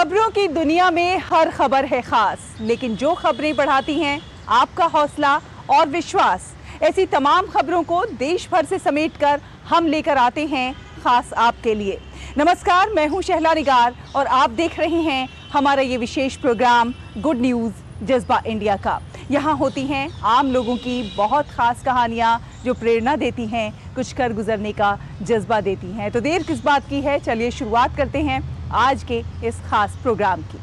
खबरों की दुनिया में हर खबर है खास, लेकिन जो खबरें बढ़ाती हैं आपका हौसला और विश्वास, ऐसी तमाम खबरों को देश भर से समेटकर हम लेकर आते हैं खास आपके लिए। नमस्कार, मैं हूं शहला निगार और आप देख रहे हैं हमारा ये विशेष प्रोग्राम गुड न्यूज़ जज्बा इंडिया का। यहाँ होती हैं आम लोगों की बहुत खास कहानियाँ जो प्रेरणा देती हैं, कुछ कर गुजरने का जज्बा देती हैं। तो देर किस बात की है, चलिए शुरुआत करते हैं आज के इस खास प्रोग्राम की।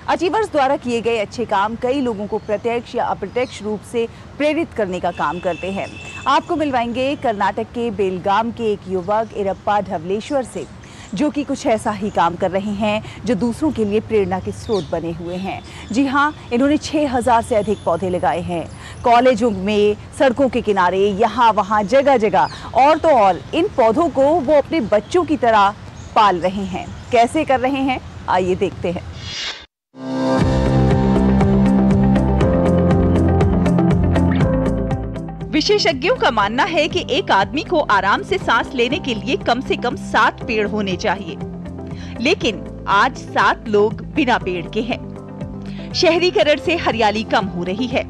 अचीवर्स द्वारा किए गए अच्छे काम कई लोगों को प्रत्यक्ष या अप्रत्यक्ष रूप से प्रेरित करने का काम करते हैं। आपको मिलवाएंगे कर्नाटक के बेलगाम के एक युवक इरप्पा धवलेश्वर से, जो कि कुछ ऐसा ही काम कर रहे हैं जो दूसरों के लिए प्रेरणा के स्रोत बने हुए हैं। जी हाँ, इन्होंने 6000 से अधिक पौधे लगाए हैं। कॉलेजों में, सड़कों के किनारे, यहाँ वहाँ जगह जगह, और तो और इन पौधों को वो अपने बच्चों की तरह पाल रहे हैं। कैसे कर रहे हैं, आइए देखते हैं। विशेषज्ञों का मानना है कि एक आदमी को आराम से सांस लेने के लिए कम से कम 7 पेड़ होने चाहिए, लेकिन आज 7 लोग बिना पेड़ के हैं। शहरीकरण से हरियाली कम हो रही है,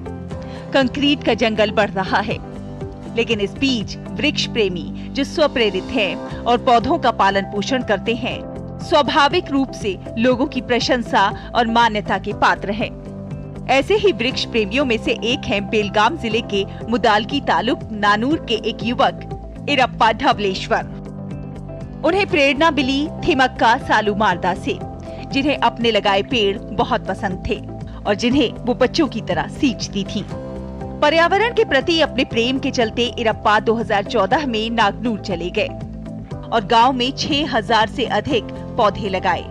कंक्रीट का जंगल बढ़ रहा है, लेकिन इस बीच वृक्ष प्रेमी जो स्वप्रेरित हैं और पौधों का पालन पोषण करते हैं, स्वाभाविक रूप से लोगों की प्रशंसा और मान्यता के पात्र हैं। ऐसे ही वृक्ष प्रेमियों में से एक हैं बेलगाम जिले के मुदालगी तालुक नानूर के एक युवक इरप्पा धवलेश्वर। उन्हें प्रेरणा मिली थिमक्का सालुमारदा से, जिन्हें अपने लगाए पेड़ बहुत पसंद थे और जिन्हें वो बच्चों की तरह सींचती थीं। पर्यावरण के प्रति अपने प्रेम के चलते इरप्पा 2014 में नागनूर चले गए और गांव में 6000 से अधिक पौधे लगाए।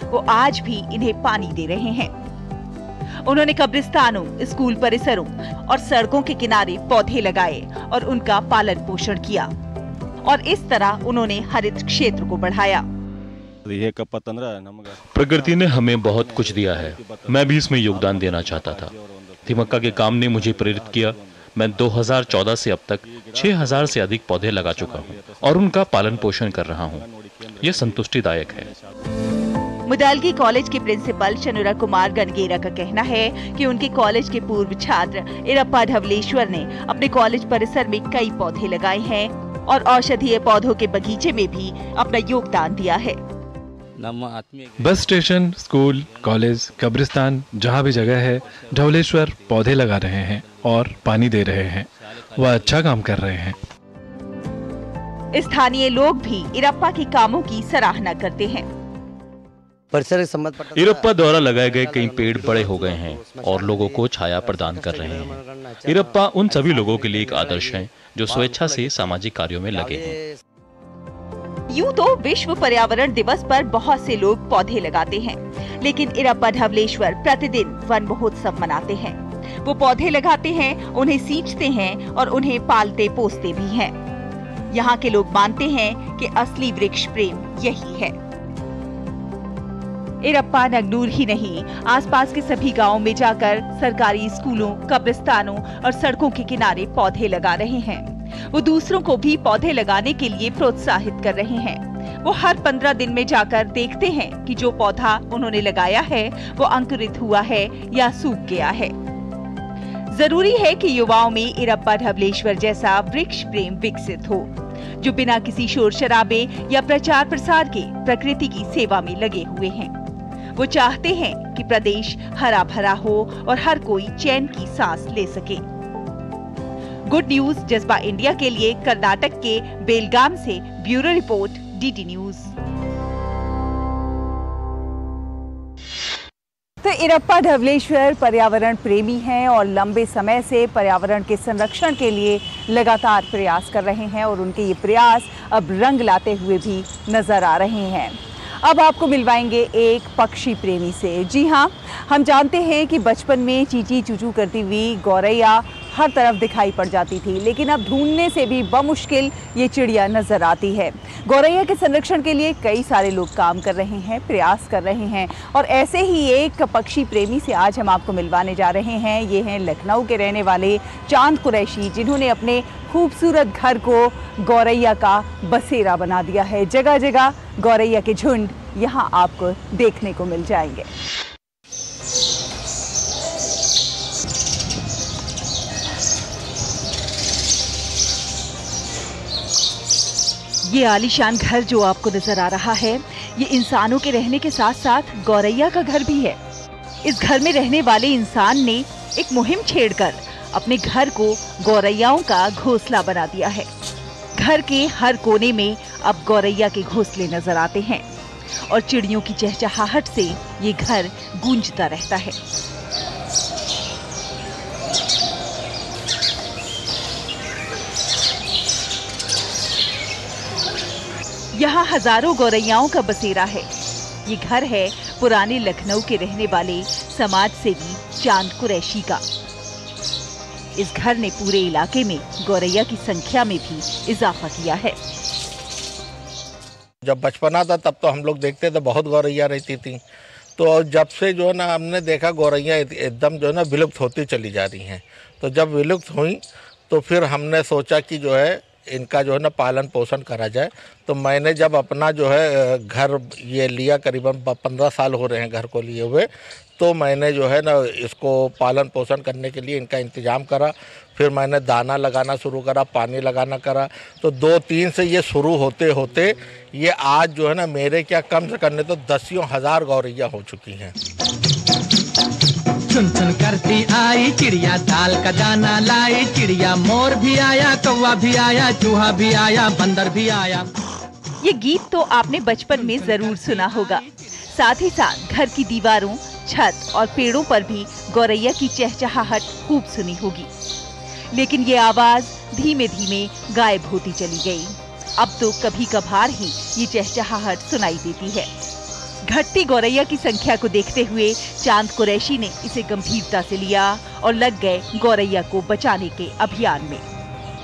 वो आज भी इन्हें पानी दे रहे हैं। उन्होंने कब्रिस्तानों, स्कूल परिसरों और सड़कों के किनारे पौधे लगाए और उनका पालन पोषण किया, और इस तरह उन्होंने हरित क्षेत्र को बढ़ाया। प्रकृति ने हमें बहुत कुछ दिया है, मैं भी इसमें योगदान देना चाहता था। थिमक्का के काम ने मुझे प्रेरित किया। मैं 2014 से अब तक 6000 से अधिक पौधे लगा चुका हूँ और उनका पालन पोषण कर रहा हूँ। यह संतुष्टिदायक है। मुदालगी कॉलेज के प्रिंसिपल चनुरा कुमार गनगेरा का कहना है कि उनके कॉलेज के पूर्व छात्र इरप्पा धवलेश्वर ने अपने कॉलेज परिसर में कई पौधे लगाए हैं और औषधीय पौधों के बगीचे में भी अपना योगदान दिया है। बस स्टेशन, स्कूल, कॉलेज, कब्रिस्तान, जहाँ भी जगह है, धवलेश्वर पौधे लगा रहे हैं और पानी दे रहे हैं। वह अच्छा काम कर रहे हैं। स्थानीय लोग भी इरप्पा के कामों की सराहना करते हैं। इरप्पा द्वारा लगाए गए कई पेड़ बड़े हो गए हैं और लोगों को छाया प्रदान कर रहे हैं। इरप्पा उन सभी लोगों के लिए एक आदर्श हैं जो स्वेच्छा से सामाजिक कार्यों में लगे हैं। यूं तो विश्व पर्यावरण दिवस पर बहुत से लोग पौधे लगाते हैं, लेकिन इरप्पा धवलेश्वर प्रतिदिन वन महोत्सव मनाते हैं। वो पौधे लगाते हैं, उन्हें सींचते हैं और उन्हें पालते पोसते भी हैं। यहाँ के लोग मानते हैं कि असली वृक्ष प्रेम यही है। इरप्पा नागनूर ही नहीं, आसपास के सभी गांवों में जाकर सरकारी स्कूलों, कब्रिस्तानों और सड़कों के किनारे पौधे लगा रहे हैं। वो दूसरों को भी पौधे लगाने के लिए प्रोत्साहित कर रहे हैं। वो हर 15 दिन में जाकर देखते हैं कि जो पौधा उन्होंने लगाया है वो अंकुरित हुआ है या सूख गया है। जरूरी है कि युवाओं में इरप्पा धवलेश्वर जैसा वृक्ष प्रेम विकसित हो, जो बिना किसी शोर शराबे या प्रचार प्रसार के प्रकृति की सेवा में लगे हुए हैं। वो चाहते हैं कि प्रदेश हरा भरा हो और हर कोई चैन की सांस ले सके। गुड न्यूज़ जज्बा इंडिया के लिए कर्नाटक के बेलगाम से ब्यूरो रिपोर्ट, डीडी न्यूज़। तो इरप्पा धवलेश्वर पर्यावरण प्रेमी हैं और लंबे समय से पर्यावरण के संरक्षण के लिए लगातार प्रयास कर रहे हैं और उनके ये प्रयास अब रंग लाते हुए भी नजर आ रहे हैं। अब आपको मिलवाएंगे एक पक्षी प्रेमी से। जी हाँ, हम जानते हैं कि बचपन में चींची चूचू करती हुई गौरैया हर तरफ दिखाई पड़ जाती थी, लेकिन अब ढूंढने से भी बमुश्किल ये चिड़िया नजर आती है। गौरैया के संरक्षण के लिए कई सारे लोग काम कर रहे हैं, प्रयास कर रहे हैं, और ऐसे ही एक पक्षी प्रेमी से आज हम आपको मिलवाने जा रहे हैं। ये हैं लखनऊ के रहने वाले चांद कुरैशी, जिन्होंने अपने खूबसूरत घर को गौरैया का बसेरा बना दिया है। जगह जगह गौरैया के झुंड यहाँ आपको देखने को मिल जाएंगे। ये आलीशान घर जो आपको नजर आ रहा है, ये इंसानों के रहने के साथ साथ गौरैया का घर भी है। इस घर में रहने वाले इंसान ने एक मुहिम छेड़कर अपने घर को गौरैयाओं का घोंसला बना दिया है। घर के हर कोने में अब गौरैया के घोंसले नजर आते हैं और चिड़ियों की चहचहाहट से ये घर गूंजता रहता है। यहाँ हजारों गौरैयाओं का बसेरा है। ये घर है पुराने लखनऊ के रहने वाले समाज सेवी चांद कुरैशी का। इस घर ने पूरे इलाके में गौरैया की संख्या में भी इजाफा किया है। जब बचपना था तब तो हम लोग देखते थे बहुत गौरैया रहती थी, तो जब से जो है ना हमने देखा गौरैया एकदम जो है ना विलुप्त होती चली जा रही हैं। तो जब विलुप्त हुई तो फिर हमने सोचा कि जो है इनका जो है ना पालन पोषण करा जाए। तो मैंने जब अपना जो है घर ये लिया, करीबन 15 साल हो रहे हैं घर को लिए हुए, तो मैंने जो है ना इसको पालन पोषण करने के लिए इनका इंतज़ाम करा। फिर मैंने दाना लगाना शुरू करा, पानी लगाना करा। तो 2-3 से ये शुरू होते होते ये आज जो है ना मेरे क्या कम से करने तो 10 हज़ार गौरैया हो चुकी हैं। चुन चुन करती आई चिड़िया, दाल का दाना लाई चिड़िया, मोर भी आया, कौवा भी आया, चूहा भी आया, बंदर भी आया। ये गीत तो आपने बचपन में जरूर सुना होगा। साथ ही साथ घर की दीवारों, छत और पेड़ों पर भी गौरैया की चहचहाहट खूब सुनी होगी। लेकिन ये आवाज धीमे धीमे गायब होती चली गई। अब तो कभी कभार ही ये चहचहाहट सुनाई देती है। घटती गौरैया की संख्या को देखते हुए चांद कुरैशी ने इसे गंभीरता से लिया और लग गए गौरैया को बचाने के अभियान में।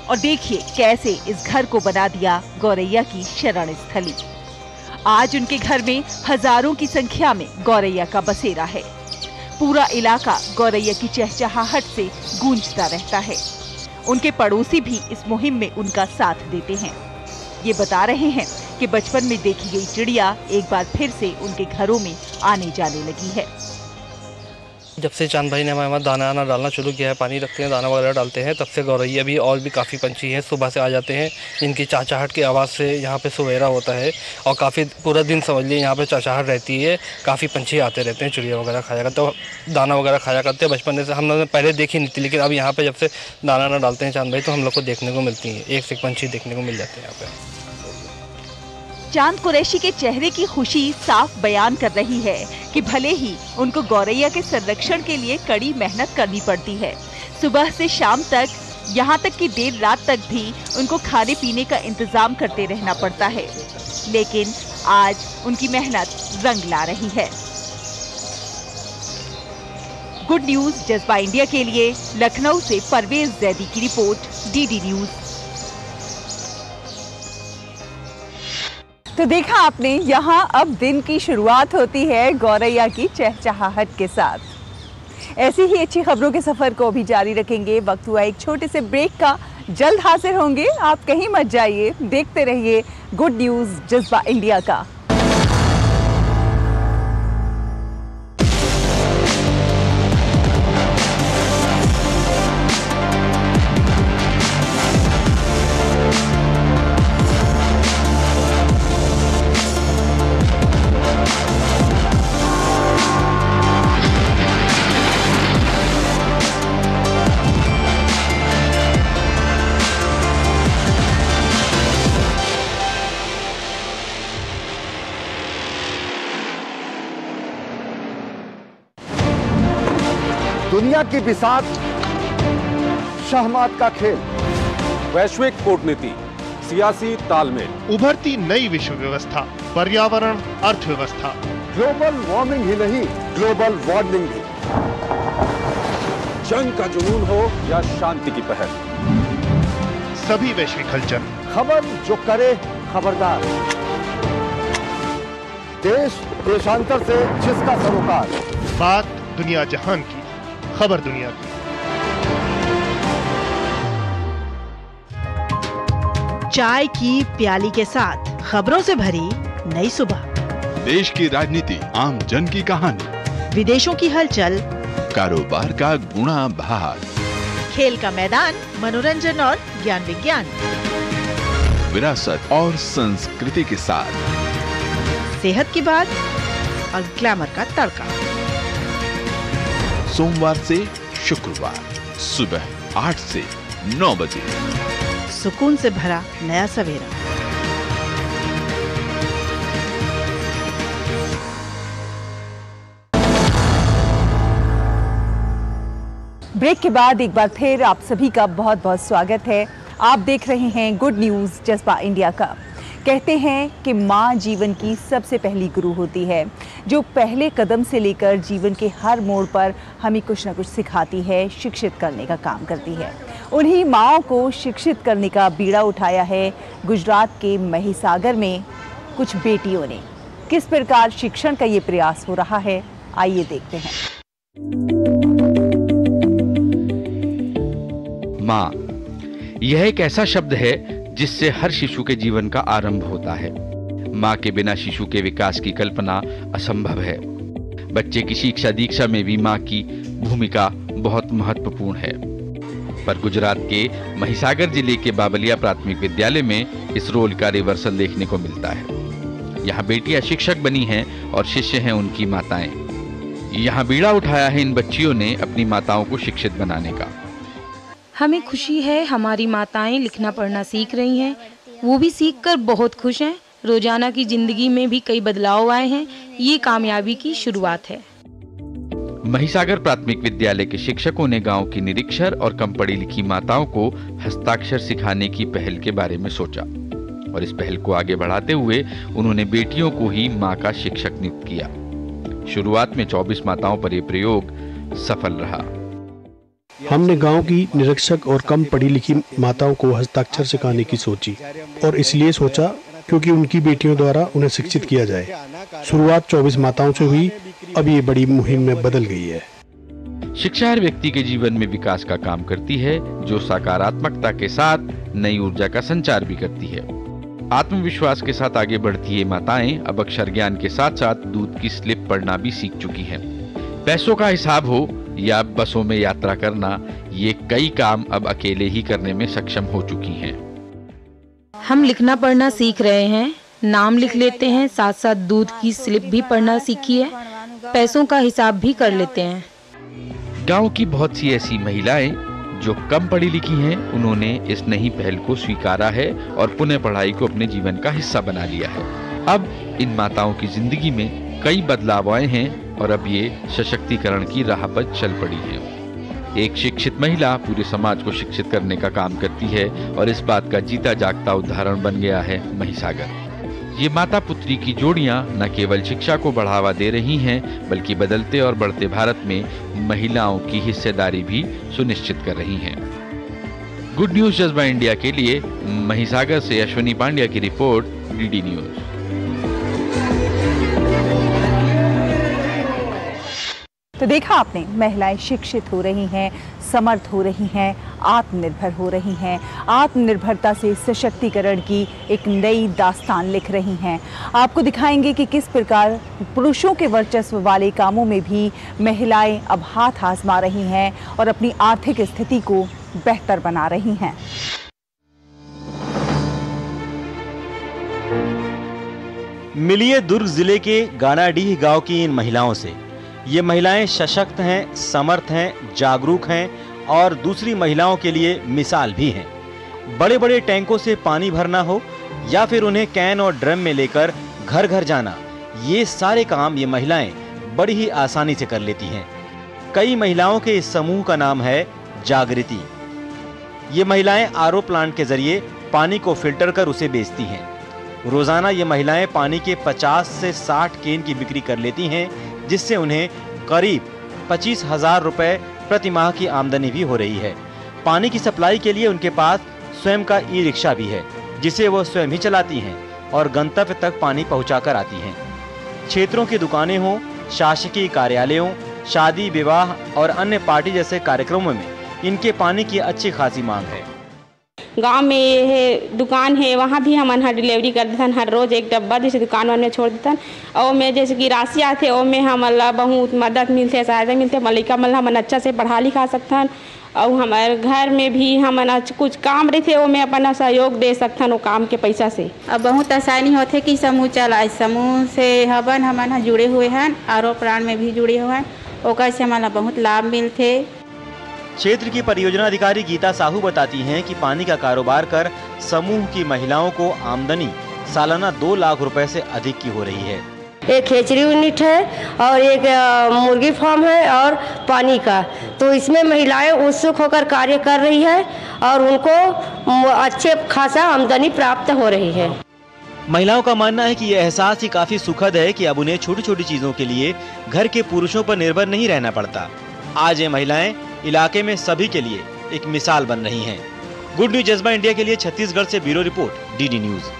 और देखिए कैसे इस घर को बना दिया गौरैया की शरण स्थली। आज उनके घर में हजारों की संख्या में गौरैया का बसेरा है। पूरा इलाका गौरैया की चहचहाहट से गूंजता रहता है। उनके पड़ोसी भी इस मुहिम में उनका साथ देते हैं। ये बता रहे हैं कि बचपन में देखी गई चिड़िया एक बार फिर से उनके घरों में आने जाने लगी है। जब से चांद भाई ने हमारे दाना डालना शुरू किया है, पानी रखते हैं, दाना वगैरह डालते हैं, तब से गौरैया भी और भी काफ़ी पंछी हैं सुबह से आ जाते हैं। इनकी चहचहाहट की आवाज़ से यहाँ पे सवेरा होता है और काफ़ी पूरा दिन समझ लिए यहाँ पे चहचहाहट रहती है। काफ़ी पंछी आते रहते हैं, चिड़िया वगैरह खाया करते हैं, दाना वगैरह खाया करते हैं। बचपन से हम लोगों ने पहले देखी नहीं थी, लेकिन अब यहाँ पर जब से दाना डालते हैं चांद भाई तो हम लोग को देखने को मिलती हैं। एक से एक पंछी देखने को मिल जाते हैं यहाँ पर। चांद कुरैशी के चेहरे की खुशी साफ बयान कर रही है कि भले ही उनको गौरैया के संरक्षण के लिए कड़ी मेहनत करनी पड़ती है, सुबह से शाम तक, यहाँ तक कि देर रात तक भी उनको खाने पीने का इंतजाम करते रहना पड़ता है, लेकिन आज उनकी मेहनत रंग ला रही है। गुड न्यूज जज्बा इंडिया के लिए लखनऊ से परवेज जैदी की रिपोर्ट, डीडी न्यूज। तो देखा आपने, यहाँ अब दिन की शुरुआत होती है गौरैया की चहचहाहट के साथ। ऐसी ही अच्छी खबरों के सफर को भी जारी रखेंगे। वक्त हुआ एक छोटे से ब्रेक का, जल्द हाजिर होंगे। आप कहीं मत जाइए, देखते रहिए गुड न्यूज जज्बा इंडिया का। दुनिया की बिसात, शहमात का खेल, वैश्विक कूटनीति, सियासी तालमेल, उभरती नई विश्व व्यवस्था, पर्यावरण अर्थव्यवस्था, ग्लोबल वार्मिंग ही नहीं, ग्लोबल वार्निंग भी। जंग का जुनून हो या शांति की पहल, सभी वैश्विक हलचल, खबर जो करे खबरदार, देश देशांतर से जिसका सरोकार, बात दुनिया जहान की, खबर दुनिया की। चाय की प्याली के साथ खबरों से भरी नई सुबह, देश की राजनीति, आम जन की कहानी, विदेशों की हलचल, कारोबार का गुणा भाग, खेल का मैदान, मनोरंजन और ज्ञान विज्ञान, विरासत और संस्कृति के साथ सेहत की बात और ग्लैमर का तड़का। सोमवार से शुक्रवार सुबह 8 से 9 बजे, सुकून से भरा नया सवेरा। ब्रेक के बाद एक बार फिर आप सभी का बहुत बहुत स्वागत है। आप देख रहे हैं गुड न्यूज़ जज्बा इंडिया का। कहते हैं कि माँ जीवन की सबसे पहली गुरु होती है, जो पहले कदम से लेकर जीवन के हर मोड़ पर हमें कुछ न कुछ सिखाती है, शिक्षित करने का काम करती है। उन्हीं माँओं को शिक्षित करने का बीड़ा उठाया है गुजरात के महिसागर में कुछ बेटियों ने। किस प्रकार शिक्षण का ये प्रयास हो रहा है, आइए देखते हैं। माँ, यह एक ऐसा शब्द है जिससे हर शिशु के जीवन का आरंभ होता है। माँ के बिना शिशु के विकास की कल्पना असंभव है। बच्चे की शिक्षा दीक्षा में भी माँ की भूमिका बहुत महत्वपूर्ण है। पर गुजरात के महिसागर जिले के बाबलिया प्राथमिक विद्यालय में इस रोल का रिवर्सल देखने को मिलता है। यहाँ बेटियां शिक्षक बनी हैं और शिष्य हैं उनकी माताएं। यहाँ बीड़ा उठाया है इन बच्चियों ने अपनी माताओं को शिक्षित बनाने का। हमें खुशी है हमारी माताएं लिखना पढ़ना सीख रही हैं, वो भी सीखकर बहुत खुश हैं। रोजाना की जिंदगी में भी कई बदलाव आए हैं, ये कामयाबी की शुरुआत है। महिसागर प्राथमिक विद्यालय के शिक्षकों ने गांव की निरीक्षर और कम पढ़ी लिखी माताओं को हस्ताक्षर सिखाने की पहल के बारे में सोचा और इस पहल को आगे बढ़ाते हुए उन्होंने बेटियों को ही माँ का शिक्षक नियुक्त किया। शुरुआत में 24 माताओं पर यह प्रयोग सफल रहा। हमने गांव की निरीक्षक और कम पढ़ी लिखी माताओं को हस्ताक्षर सिखाने की सोची और इसलिए सोचा क्योंकि उनकी बेटियों द्वारा उन्हें शिक्षित किया जाए। शुरुआत 24 माताओं से हुई, अब ये बड़ी मुहिम में बदल गई है। शिक्षा हर व्यक्ति के जीवन में विकास का काम करती है, जो सकारात्मकता के साथ नई ऊर्जा का संचार भी करती है। आत्मविश्वास के साथ आगे बढ़ती ये माताएं अब अक्षर ज्ञान के साथ साथ दूध की स्लिप पढ़ना भी सीख चुकी हैं। पैसों का हिसाब हो या बसों में यात्रा करना, ये कई काम अब अकेले ही करने में सक्षम हो चुकी हैं। हम लिखना पढ़ना सीख रहे हैं, नाम लिख लेते हैं, साथ साथ दूध की स्लिप भी पढ़ना सीखी है, पैसों का हिसाब भी कर लेते हैं। गांव की बहुत सी ऐसी महिलाएं जो कम पढ़ी लिखी हैं, उन्होंने इस नई पहल को स्वीकारा है और पुनः पढ़ाई को अपने जीवन का हिस्सा बना लिया है। अब इन माताओं की जिंदगी में कई बदलाव आए हैं और अब ये सशक्तिकरण की राह पर चल पड़ी है। एक शिक्षित महिला पूरे समाज को शिक्षित करने का काम करती है और इस बात का जीता जागता उदाहरण बन गया है महिसागर। ये माता पुत्री की जोड़ियां न केवल शिक्षा को बढ़ावा दे रही हैं, बल्कि बदलते और बढ़ते भारत में महिलाओं की हिस्सेदारी भी सुनिश्चित कर रही हैं। गुड न्यूज जज्बा इंडिया के लिए महिसागर से अश्विनी पांड्या की रिपोर्ट, डीडी न्यूज। तो देखा आपने, महिलाएं शिक्षित हो रही हैं, समर्थ हो रही हैं, आत्मनिर्भर हो रही हैं, आत्मनिर्भरता से सशक्तिकरण की एक नई दास्तान लिख रही हैं। आपको दिखाएंगे कि किस प्रकार पुरुषों के वर्चस्व वाले कामों में भी महिलाएं अब हाथ आजमा रही हैं और अपनी आर्थिक स्थिति को बेहतर बना रही हैं। मिलिए दुर्ग जिले के गानाडीह गांव की इन महिलाओं से। ये महिलाएं सशक्त हैं, समर्थ हैं, जागरूक हैं और दूसरी महिलाओं के लिए मिसाल भी हैं। बड़े बड़े टैंकों से पानी भरना हो या फिर उन्हें कैन और ड्रम में लेकर घर घर जाना, ये सारे काम ये महिलाएं बड़ी ही आसानी से कर लेती हैं। कई महिलाओं के इस समूह का नाम है जागृति। ये महिलाएं आरओ प्लांट के जरिए पानी को फिल्टर कर उसे बेचती हैं। रोजाना ये महिलाएं पानी के 50 से 60 केन की बिक्री कर लेती हैं, जिससे उन्हें करीब 25,000 रुपए प्रति माह की आमदनी भी हो रही है। पानी की सप्लाई के लिए उनके पास स्वयं का ई-रिक्शा भी है, जिसे वो स्वयं ही चलाती हैं और गंतव्य तक पानी पहुंचाकर आती हैं। क्षेत्रों की दुकानें हों, शासकीय कार्यालयों, शादी विवाह और अन्य पार्टी जैसे कार्यक्रमों में इनके पानी की अच्छी खासी मांग है। गांव में ये दुकान है, वहाँ भी हम यहाँ डिलीवरी कर देते हैं। हर रोज एक डब्बा जैसे दुकान में छोड़ देते हैं और में जैसे कि राशि आते और में हम बहुत मदद मिलते है, सहायता मिलते है। मलिका मतलब हम अच्छा से पढ़ा लिखा सकते हैं और हमारे घर में भी हम कुछ काम रहते वो में अपना सहयोग दे सकते हैं वो काम के पैसा से। अब बहुत आसानी होते कि समूह चलाए, समूह से हवन हमारा जुड़े हुए हैं और प्राण में भी जुड़े हुए हैं, ओकर से हमारा बहुत लाभ मिलते। क्षेत्र की परियोजना अधिकारी गीता साहू बताती हैं कि पानी का कारोबार कर समूह की महिलाओं को आमदनी सालाना 2 लाख रुपए से अधिक की हो रही है। एक खेचरी यूनिट है और एक मुर्गी फार्म है और पानी का, तो इसमें महिलाएं उत्सुक होकर कार्य कर रही है और उनको अच्छे खासा आमदनी प्राप्त हो रही है। महिलाओं का मानना है कि यह एहसास ही काफी सुखद है कि अब उन्हें छोटी छोटी चीजों के लिए घर के पुरुषों पर निर्भर नहीं रहना पड़ता। आज ये महिलाएं इलाके में सभी के लिए एक मिसाल बन रही हैं। गुड न्यूज जज्बा इंडिया के लिए छत्तीसगढ़ से ब्यूरो रिपोर्ट, डीडी न्यूज।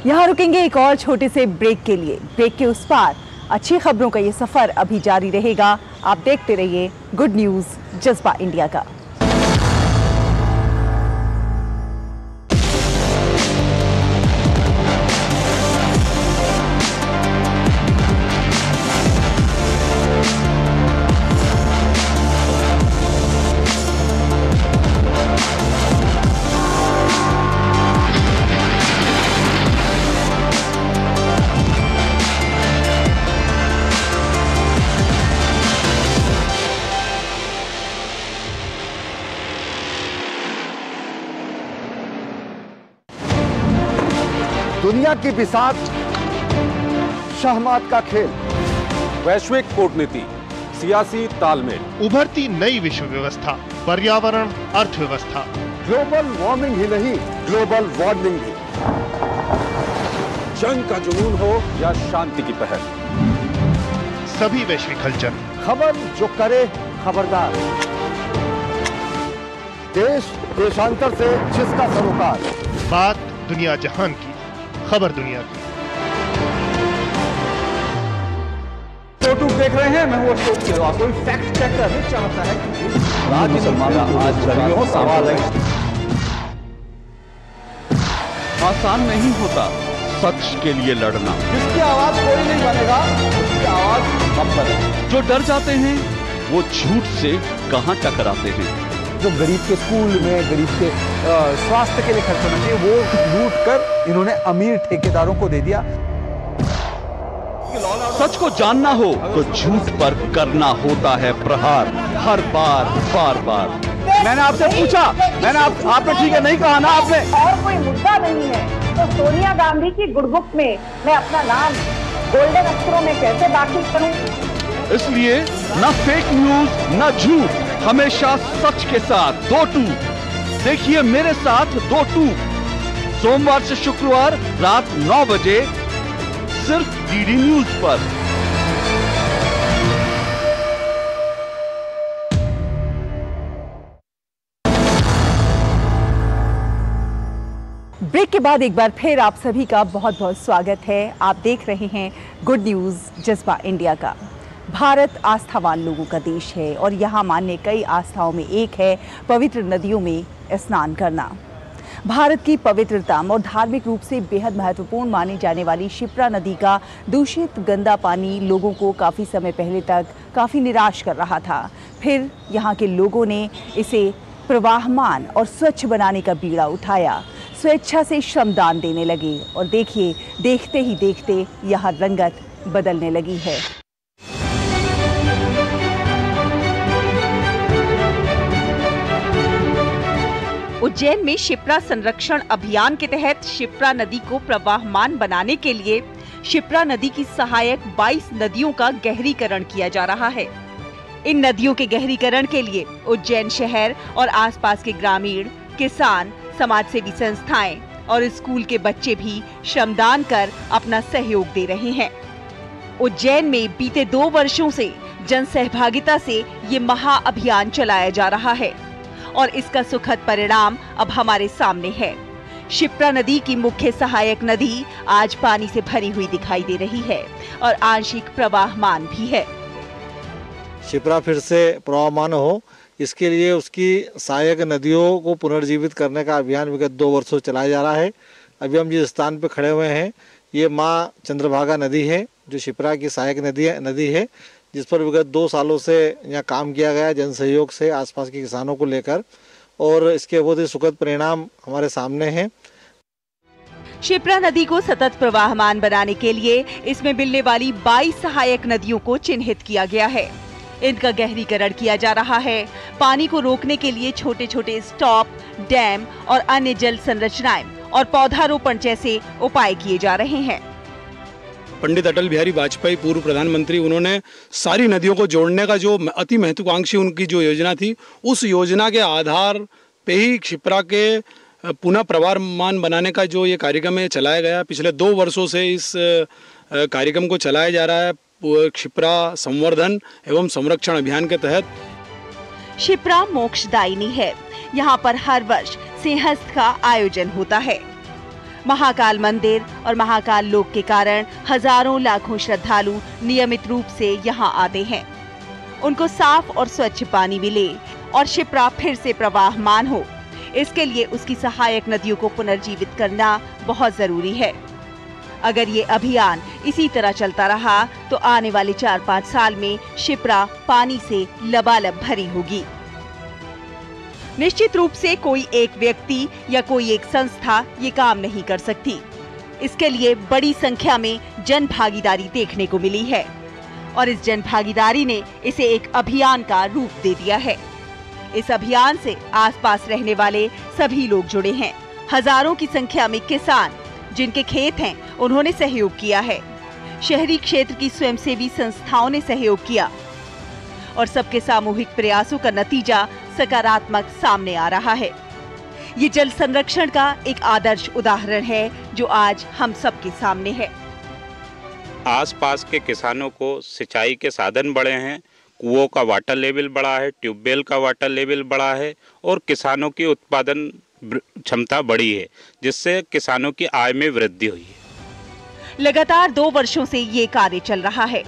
यहाँ रुकेंगे एक और छोटे से ब्रेक के लिए। ब्रेक के उस पार अच्छी खबरों का ये सफर अभी जारी रहेगा। आप देखते रहिए गुड न्यूज जज्बा इंडिया का। दुनिया की बिसात, शहमात का खेल, वैश्विक कूटनीति, सियासी तालमेल, उभरती नई विश्व व्यवस्था, पर्यावरण, अर्थव्यवस्था, ग्लोबल वार्मिंग ही नहीं, ग्लोबल वार्निंग भी। जंग का जुनून हो या शांति की पहल, सभी वैश्विक हलचल, खबर जो करे खबरदार, देश देशांतर से जिसका सरोकार, बात दुनिया जहान की, खबर दुनिया की। फोटो देख रहे हैं, मैं वो अशोक खिलवा कोई फैक्ट चेक करना चाहता है कि राज्य मुसलमान आज गर्मियों सवाल है। आसान नहीं होता सच के लिए लड़ना। जिसकी आवाज कोई नहीं बनेगा, उसकी आवाज हम बने। जो डर जाते हैं वो झूठ से कहां टकराते हैं। जो गरीब के स्कूल में, गरीब के स्वास्थ्य के लिए खर्च होना चाहिए, वो लूट कर इन्होंने अमीर ठेकेदारों को दे दिया। सच को जानना हो तो झूठ पर करना होता है प्रहार, हर बार बार बार। मैंने आपसे पूछा, आपने ठीक है नहीं कहा ना आपने। और कोई मुद्दा नहीं है तो सोनिया गांधी की गुडबुक में मैं अपना नाम गोल्डन अक्षरों में कैसे दाखिल करूं? इसलिए न फेक न्यूज न झूठ, हमेशा सच के साथ 2-2। देखिए मेरे साथ 2-2 सोमवार से शुक्रवार रात 9 बजे सिर्फ डीडी न्यूज पर। ब्रेक के बाद एक बार फिर आप सभी का बहुत बहुत स्वागत है। आप देख रहे हैं गुड न्यूज जज्बा इंडिया का। भारत आस्थावान लोगों का देश है और यहाँ मान्य कई आस्थाओं में एक है पवित्र नदियों में स्नान करना। भारत की पवित्रतम और धार्मिक रूप से बेहद महत्वपूर्ण मानी जाने वाली शिप्रा नदी का दूषित गंदा पानी लोगों को काफ़ी समय पहले तक काफ़ी निराश कर रहा था। फिर यहाँ के लोगों ने इसे प्रवाहमान और स्वच्छ बनाने का बीड़ा उठाया, स्वेच्छा से श्रमदान देने लगे और देखिए देखते ही देखते यहाँ रंगत बदलने लगी है। उज्जैन में शिप्रा संरक्षण अभियान के तहत शिप्रा नदी को प्रवाहमान बनाने के लिए शिप्रा नदी की सहायक 22 नदियों का गहरीकरण किया जा रहा है। इन नदियों के गहरीकरण के लिए उज्जैन शहर और आसपास के ग्रामीण, किसान, समाजसेवी संस्थाएं और स्कूल के बच्चे भी श्रमदान कर अपना सहयोग दे रहे हैं। उज्जैन में बीते 2 वर्षों से जन सहभागिता से ये महाअभियान चलाया जा रहा है और इसका सुखद परिणाम अब हमारे सामने है। शिप्रा नदी की मुख्य सहायक नदी आज पानी से भरी हुई दिखाई दे रही है और आंशिक प्रवाहमान भी है। शिप्रा फिर से प्रवाहमान हो, इसके लिए उसकी सहायक नदियों को पुनर्जीवित करने का अभियान विगत 2 वर्षों चलाया जा रहा है। अभी हम जिस स्थान पर खड़े हुए हैं ये माँ चंद्रभागा नदी है, जो शिप्रा की सहायक नदी है, जिस पर विगत 2 सालों से यहाँ काम किया गया जन सहयोग से आसपास के किसानों को लेकर, और इसके बहुत ही सुखद परिणाम हमारे सामने हैं। शिप्रा नदी को सतत प्रवाहमान बनाने के लिए इसमें मिलने वाली 22 सहायक नदियों को चिन्हित किया गया है। इनका गहरीकरण किया जा रहा है। पानी को रोकने के लिए छोटे छोटे स्टॉप, डैम और अन्य जल संरचनाएं और पौधारोपण जैसे उपाय किए जा रहे हैं। पंडित अटल बिहारी वाजपेयी पूर्व प्रधानमंत्री, उन्होंने सारी नदियों को जोड़ने का जो अति महत्वाकांक्षी उनकी जो योजना थी, उस योजना के आधार पे ही शिप्रा के पुनः प्रवाहमान बनाने का जो ये कार्यक्रम है चलाया गया। पिछले 2 वर्षों से इस कार्यक्रम को चलाया जा रहा है शिप्रा संवर्धन एवं संरक्षण अभियान के तहत। शिप्रा मोक्षदायिनी है। यहाँ पर हर वर्ष सिंहस्थ का आयोजन होता है। महाकाल मंदिर और महाकाल लोक के कारण हजारों लाखों श्रद्धालु नियमित रूप से यहाँ आते हैं। उनको साफ और स्वच्छ पानी मिले और शिप्रा फिर से प्रवाहमान हो, इसके लिए उसकी सहायक नदियों को पुनर्जीवित करना बहुत जरूरी है। अगर ये अभियान इसी तरह चलता रहा तो आने वाले 4-5 साल में शिप्रा पानी से लबालब भरी होगी। निश्चित रूप से कोई एक व्यक्ति या कोई एक संस्था ये काम नहीं कर सकती। इसके लिए बड़ी संख्या में जन भागीदारी देखने को मिली है और इस जन भागीदारी ने इसे एक अभियान का रूप दे दिया है। इस अभियान से आसपास रहने वाले सभी लोग जुड़े हैं। हजारों की संख्या में किसान जिनके खेत हैं, उन्होंने सहयोग किया है। शहरी क्षेत्र की स्वयंसेवी संस्थाओं ने सहयोग किया और सबके सामूहिक प्रयासों का नतीजा सकारात्मक सामने आ रहा है। ये जल संरक्षण का एक आदर्श उदाहरण है जो आज हम सबके सामने है। आसपास के किसानों को सिंचाई के साधन बढ़े हैं, कुओं का वाटर लेवल बढ़ा है, ट्यूबवेल का वाटर लेवल बढ़ा है और किसानों की उत्पादन क्षमता बढ़ी है, जिससे किसानों की आय में वृद्धि हुई है। लगातार 2 वर्षों से ये कार्य चल रहा है।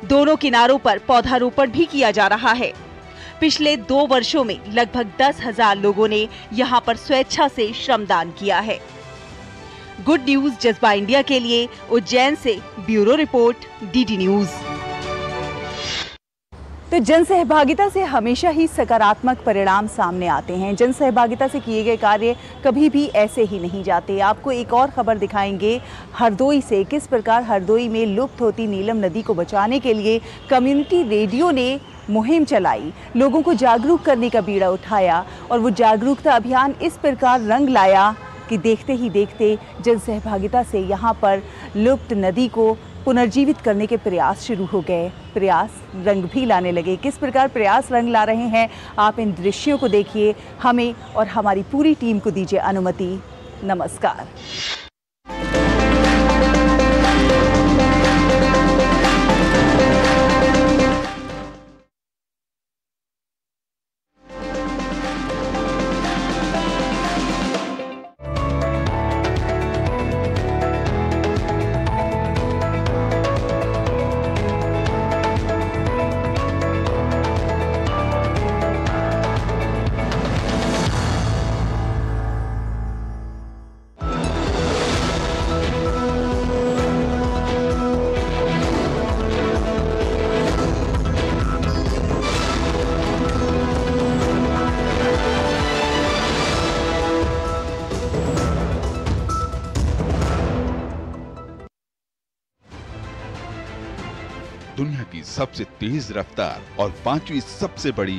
दोनों किनारों पर पौधारोपण भी किया जा रहा है। पिछले 2 वर्षों में लगभग 10,000 लोगों ने यहाँ पर स्वेच्छा से श्रमदान किया है। गुड न्यूज जज्बा इंडिया के लिए उज्जैन से ब्यूरो रिपोर्ट, डीडी न्यूज। तो जन सहभागिता से हमेशा ही सकारात्मक परिणाम सामने आते हैं। जन सहभागिता से किए गए कार्य कभी भी ऐसे ही नहीं जाते। आपको एक और खबर दिखाएंगे हरदोई से, किस प्रकार हरदोई में लुप्त होती नीलम नदी को बचाने के लिए कम्युनिटी रेडियो ने मुहिम चलाई, लोगों को जागरूक करने का बीड़ा उठाया और वो जागरूकता अभियान इस प्रकार रंग लाया कि देखते ही देखते जन सहभागिता से यहाँ पर लुप्त नदी को पुनर्जीवित करने के प्रयास शुरू हो गए। प्रयास रंग भी लाने लगे। किस प्रकार प्रयास रंग ला रहे हैं, आप इन दृश्यों को देखिए। हमें और हमारी पूरी टीम को दीजिए अनुमति। नमस्कार। दुनिया की सबसे तेज रफ्तार और 5वीं सबसे बड़ी